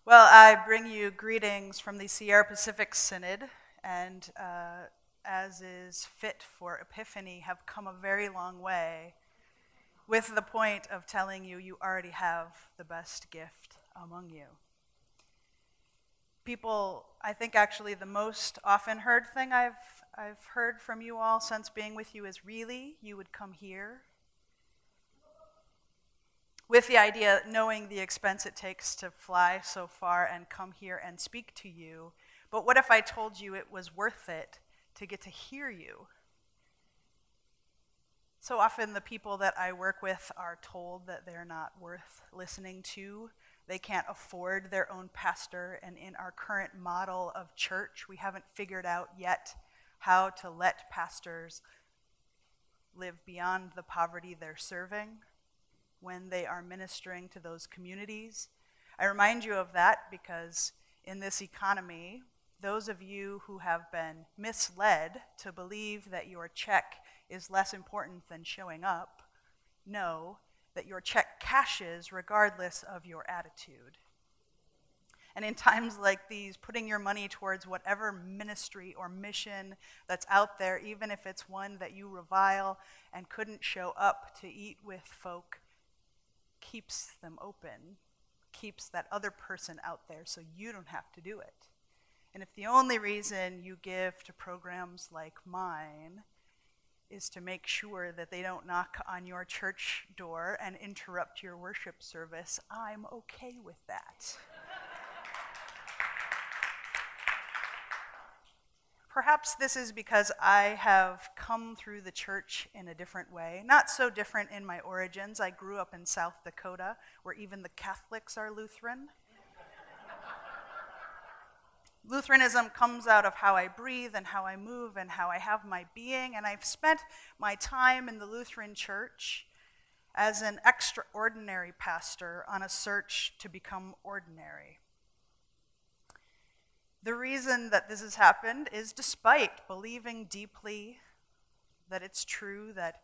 Well, I bring you greetings from the Sierra Pacific Synod, and as is fit for Epiphany, have come a very long way with the point of telling you you already have the best gift among you. People, I think actually the most often heard thing I've heard from you all since being with you is, really, you would come here? With the idea, knowing the expense it takes to fly so far and come here and speak to you, but what if I told you it was worth it to get to hear you? So often the people that I work with are told that they're not worth listening to. They can't afford their own pastor, and in our current model of church, we haven't figured out yet how to let pastors live beyond the poverty they're serving when they are ministering to those communities. I remind you of that because in this economy, those of you who have been misled to believe that your check is less important than showing up know that your check cashes regardless of your attitude. And in times like these, putting your money towards whatever ministry or mission that's out there, even if it's one that you revile and couldn't show up to eat with folk, keeps them open, keeps that other person out there so you don't have to do it. And if the only reason you give to programs like mine is to make sure that they don't knock on your church door and interrupt your worship service, I'm okay with that. Perhaps this is because I have come through the church in a different way. Not so different in my origins. I grew up in South Dakota, where even the Catholics are Lutheran. Lutheranism comes out of how I breathe and how I move and how I have my being, and I've spent my time in the Lutheran church as an extraordinary pastor on a search to become ordinary. The reason that this has happened is despite believing deeply that it's true that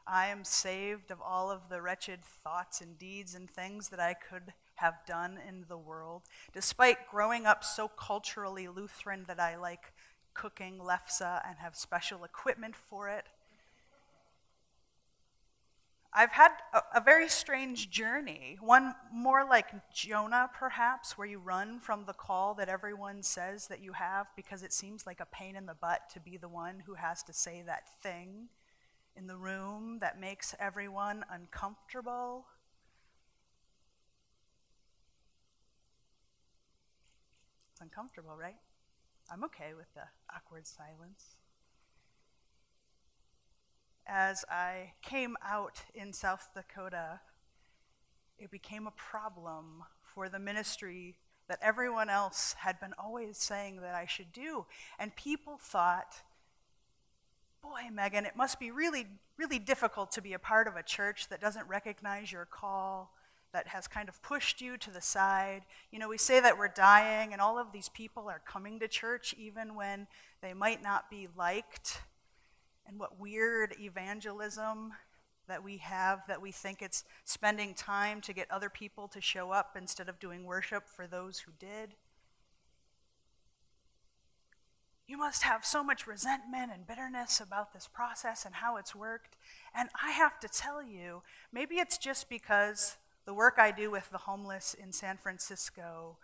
I am saved of all of the wretched thoughts and deeds and things that I could have done in the world, despite growing up so culturally Lutheran that I like cooking lefse and have special equipment for it. I've had a very strange journey, one more like Jonah, perhaps, where you run from the call that everyone says that you have because it seems like a pain in the butt to be the one who has to say that thing in the room that makes everyone uncomfortable. It's uncomfortable, right? I'm okay with the awkward silence. As I came out in South Dakota, it became a problem for the ministry that everyone else had been always saying that I should do. And people thought, boy, Megan, it must be really, really difficult to be a part of a church that doesn't recognize your call, that has kind of pushed you to the side. You know, we say that we're dying, and all of these people are coming to church even when they might not be liked. And what weird evangelism that we have, that we think it's spending time to get other people to show up instead of doing worship for those who did. You must have so much resentment and bitterness about this process and how it's worked. And I have to tell you, maybe it's just because the work I do with the homeless in San Francisco,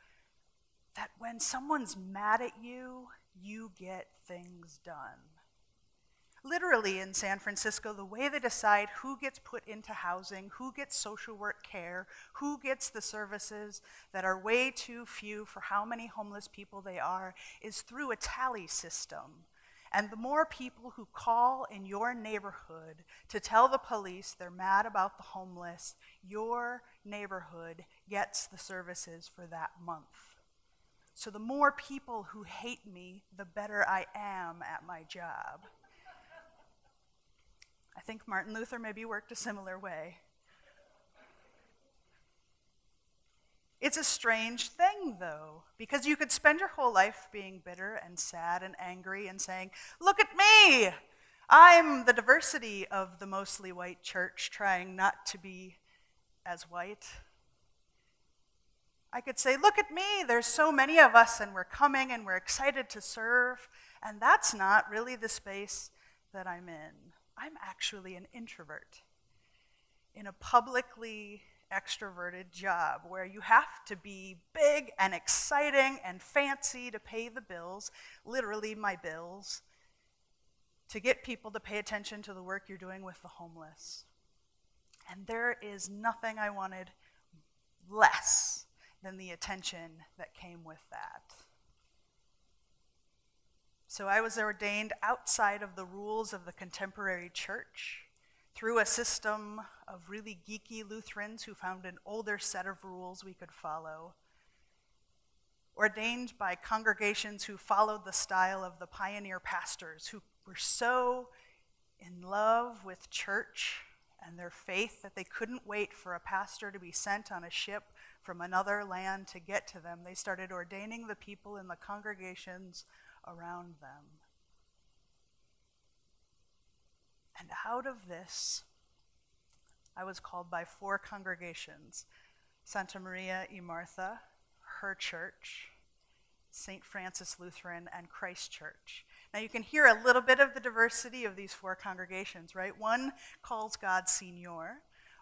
that when someone's mad at you, you get things done. Literally in San Francisco, the way they decide who gets put into housing, who gets social work care, who gets the services that are way too few for how many homeless people they are, is through a tally system. And the more people who call in your neighborhood to tell the police they're mad about the homeless, your neighborhood gets the services for that month. So the more people who hate me, the better I am at my job. I think Martin Luther maybe worked a similar way. It's a strange thing, though, because you could spend your whole life being bitter and sad and angry and saying, look at me! I'm the diversity of the mostly white church trying not to be as white. I could say, look at me, there's so many of us and we're coming and we're excited to serve. And that's not really the space that I'm in. I'm actually an introvert in a publicly extroverted job where you have to be big and exciting and fancy to pay the bills, literally my bills, to get people to pay attention to the work you're doing with the homeless. And there is nothing I wanted less than the attention that came with that. So I was ordained outside of the rules of the contemporary church through a system of really geeky Lutherans who found an older set of rules we could follow. Ordained by congregations who followed the style of the pioneer pastors who were so in love with church and their faith that they couldn't wait for a pastor to be sent on a ship from another land to get to them. They started ordaining the people in the congregations around them. And out of this, I was called by 4 congregations: Santa Maria y Martha, her church, St. Francis Lutheran, and Christ Church. Now you can hear a little bit of the diversity of these 4 congregations, right? One calls God Señor,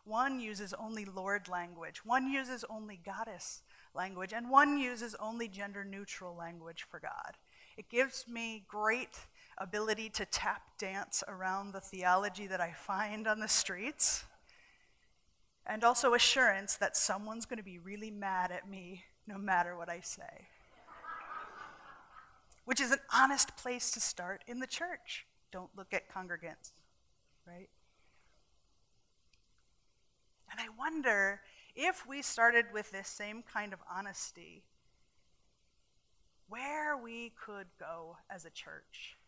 one uses only Lord language, one uses only Goddess language, and one uses only gender-neutral language for God. It gives me great ability to tap dance around the theology that I find on the streets, and also assurance that someone's going to be really mad at me no matter what I say. Which is an honest place to start in the church. Don't look at congregants, right? And I wonder if we started with this same kind of honesty, where we could go as a church.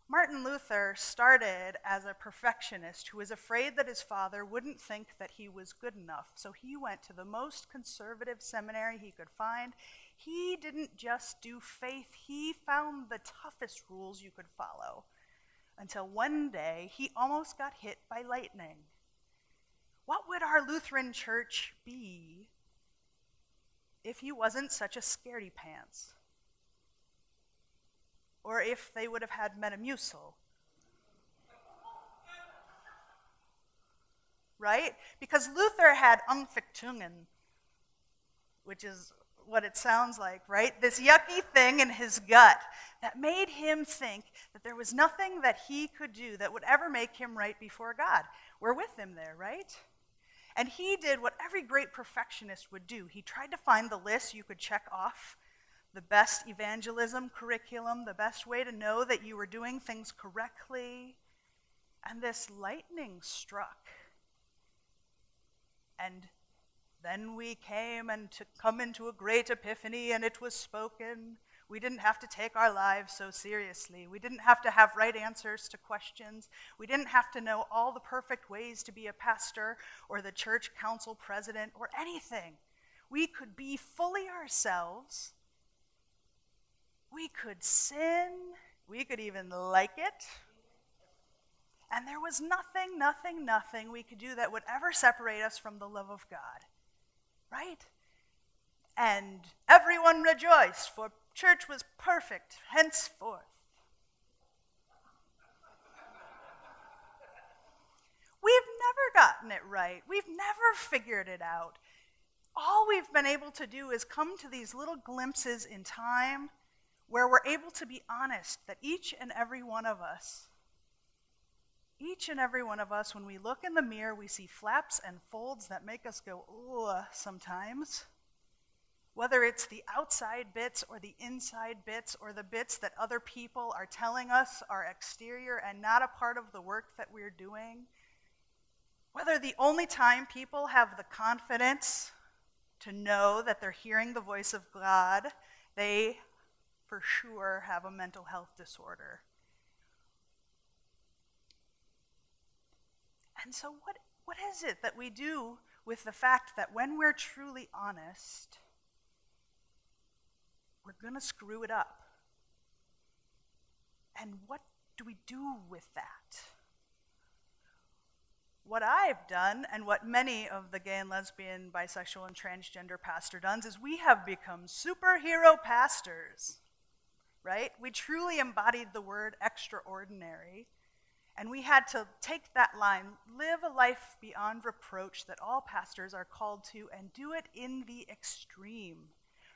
Martin Luther started as a perfectionist who was afraid that his father wouldn't think that he was good enough. So he went to the most conservative seminary he could find. He didn't just do faith, he found the toughest rules you could follow. Until one day, he almost got hit by lightning. What would our Lutheran church be if he wasn't such a scaredy pants? Or if they would have had Metamucil. Right? Because Luther had Umfichtungen, which is what it sounds like, right? This yucky thing in his gut that made him think that there was nothing that he could do that would ever make him right before God. We're with him there, right? And he did what every great perfectionist would do. He tried to find the list you could check off, the best evangelism curriculum, the best way to know that you were doing things correctly. And this lightning struck. And then we came and come into a great epiphany, and it was spoken. We didn't have to take our lives so seriously. We didn't have to have right answers to questions. We didn't have to know all the perfect ways to be a pastor or the church council president or anything. We could be fully ourselves. We could sin. We could even like it. And there was nothing we could do that would ever separate us from the love of God. Right? And everyone rejoiced, for church was perfect henceforth. We've never gotten it right. We've never figured it out. All we've been able to do is come to these little glimpses in time where we're able to be honest that each and every one of us, when we look in the mirror, we see flaps and folds that make us go, ugh, sometimes. Whether it's the outside bits or the inside bits or the bits that other people are telling us are exterior and not a part of the work that we're doing. Whether the only time people have the confidence to know that they're hearing the voice of God, they for sure have a mental health disorder. And so what is it that we do with the fact that when we're truly honest, we're going to screw it up? And what do we do with that? What I've done, and what many of the gay and lesbian, bisexual, and transgender pastor does, is we have become superhero pastors, right? We truly embodied the word extraordinary, and we had to take that line, live a life beyond reproach that all pastors are called to, and do it in the extreme,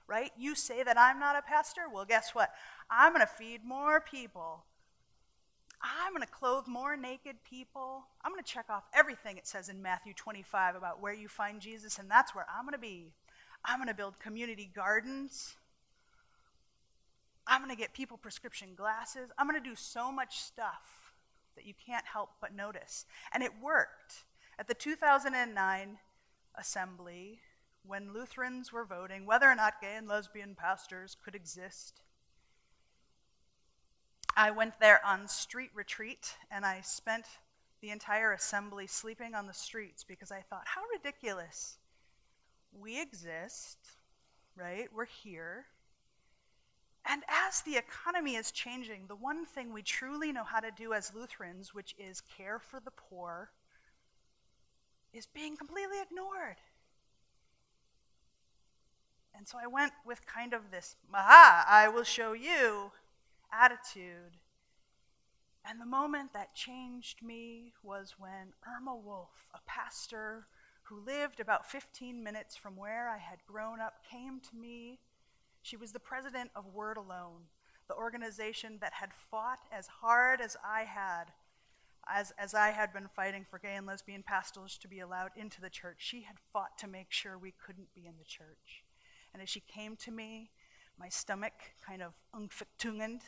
right? You say that I'm not a pastor? Well, guess what? I'm going to feed more people. I'm going to clothe more naked people. I'm going to check off everything it says in Matthew 25 about where you find Jesus, and that's where I'm going to be. I'm going to build community gardens. I'm going to get people prescription glasses. I'm going to do so much stuff that you can't help but notice. And it worked. At the 2009 assembly, when Lutherans were voting whether or not gay and lesbian pastors could exist, I went there on street retreat, and I spent the entire assembly sleeping on the streets because I thought, how ridiculous. We exist, right? We're here. And as the economy is changing, the one thing we truly know how to do as Lutherans, which is care for the poor, is being completely ignored. And so I went with kind of this, aha, I will show you attitude. And the moment that changed me was when Irma Wolf, a pastor who lived about 15 minutes from where I had grown up, came to me. She was the president of Word Alone, the organization that had fought as hard as I had, as I had been fighting for gay and lesbian pastors to be allowed into the church. She had fought to make sure we couldn't be in the church. And as she came to me, my stomach kind of umfektungend.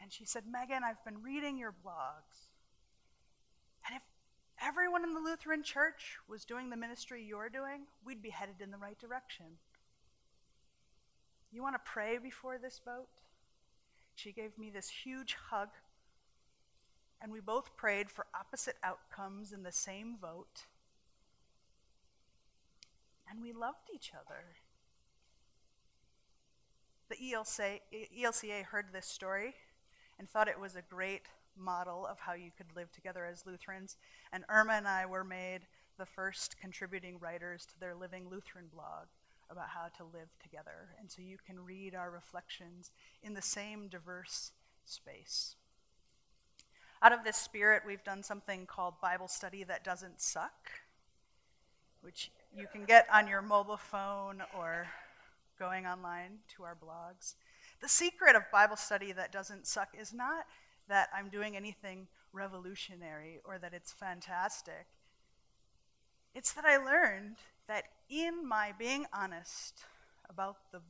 And she said, Megan, I've been reading your blogs. And if everyone in the Lutheran church was doing the ministry you're doing, we'd be headed in the right direction. You want to pray before this vote? She gave me this huge hug, and we both prayed for opposite outcomes in the same vote. And we loved each other. The ELCA heard this story and thought it was a great model of how you could live together as Lutherans. And Irma and I were made the first contributing writers to their Living Lutheran blog about how to live together. And so you can read our reflections in the same diverse space. Out of this spirit, we've done something called Bible Study That Doesn't Suck, which you can get on your mobile phone or going online to our blogs. The secret of Bible Study That Doesn't Suck is not that I'm doing anything revolutionary or that it's fantastic. It's that I learned that in my being honest about the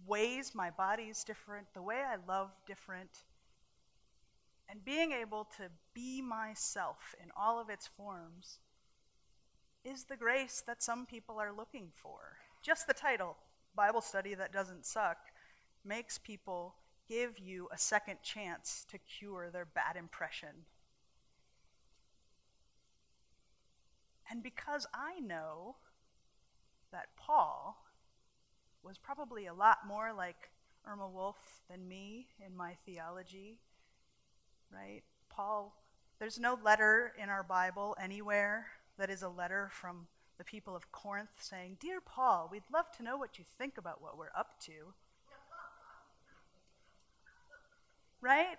ways my body's different, the way I love different, and being able to be myself in all of its forms is the grace that some people are looking for. Just the title, Bible Study That Doesn't Suck, makes people give you a second chance to cure their bad impression. And because I know that Paul was probably a lot more like Irma Wolf than me in my theology, right? Paul, there's no letter in our Bible anywhere that is a letter from the people of Corinth saying, Dear Paul, we'd love to know what you think about what we're up to. Right?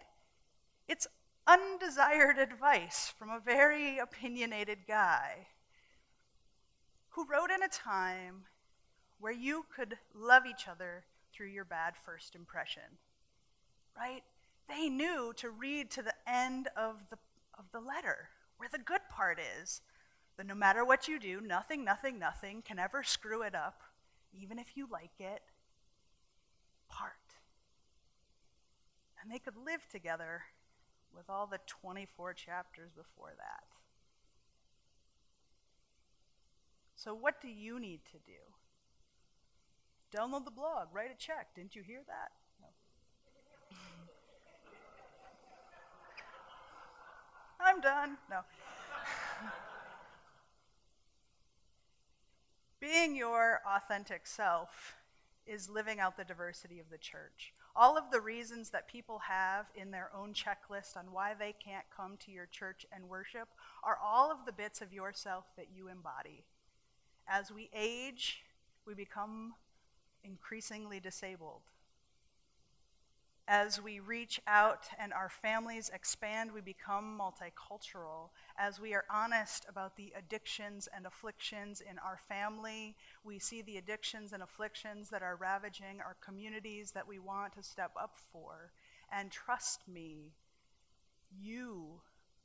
It's undesired advice from a very opinionated guy who wrote in a time where you could love each other through your bad first impression. Right? They knew to read to the end of the letter, where the good part is that no matter what you do, nothing can ever screw it up, even if you like it. Part. And they could live together with all the 24 chapters before that. So what do you need to do? Download the blog, write a check. Didn't you hear that? No. I'm done. No. Being your authentic self is living out the diversity of the church. All of the reasons that people have in their own checklist on why they can't come to your church and worship are all of the bits of yourself that you embody. As we age, we become increasingly disabled. As we reach out and our families expand, we become multicultural. As we are honest about the addictions and afflictions in our family, we see the addictions and afflictions that are ravaging our communities that we want to step up for. And trust me, you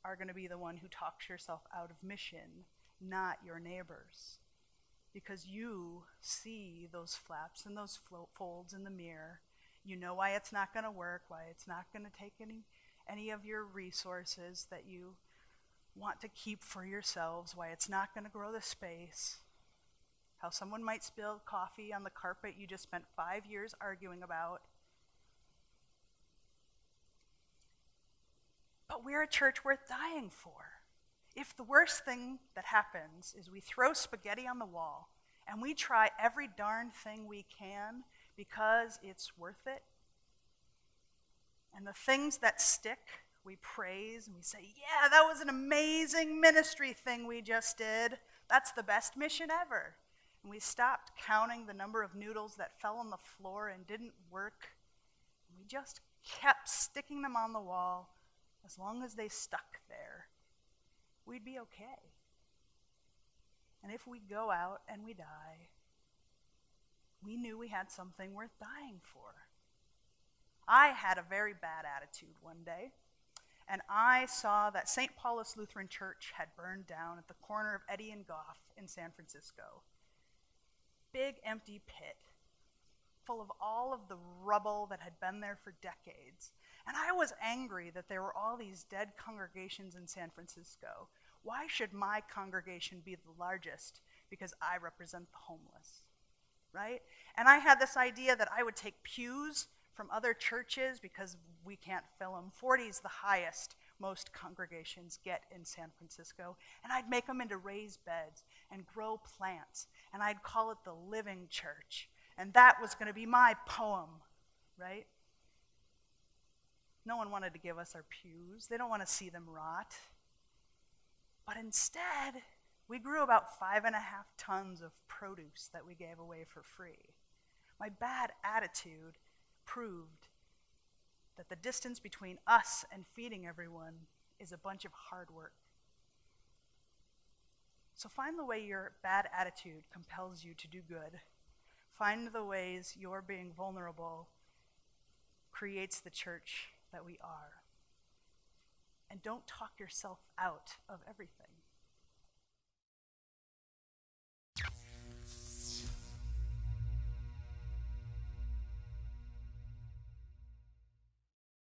are going to be the one who talks yourself out of mission, not your neighbors. Because you see those flaps and those folds in the mirror. You know why it's not going to work, why it's not going to take any of your resources that you want to keep for yourselves, why it's not going to grow the space, how someone might spill coffee on the carpet you just spent 5 years arguing about. But we're a church worth dying for. If the worst thing that happens is we throw spaghetti on the wall and we try every darn thing we can because it's worth it, and the things that stick, we praise and we say, yeah, that was an amazing ministry thing we just did. That's the best mission ever. And we stopped counting the number of noodles that fell on the floor and didn't work. And we just kept sticking them on the wall as long as they stuck there. We'd be okay. And if we go out and we die, we knew we had something worth dying for. I had a very bad attitude one day, and I saw that St. Paul's Lutheran Church had burned down at the corner of Eddy and Goff in San Francisco. Big empty pit, full of all of the rubble that had been there for decades. And I was angry that there were all these dead congregations in San Francisco. Why should my congregation be the largest? Because I represent the homeless, right? And I had this idea that I would take pews from other churches because we can't fill them. 40 is the highest most congregations get in San Francisco. And I'd make them into raised beds and grow plants. And I'd call it the Living Church. And that was going to be my poem, right? No one wanted to give us our pews. They don't want to see them rot. But instead, we grew about 5.5 tons of produce that we gave away for free. My bad attitude proved that the distance between us and feeding everyone is a bunch of hard work. So find the way your bad attitude compels you to do good. Find the ways your being vulnerable creates the church that we are. And don't talk yourself out of everything.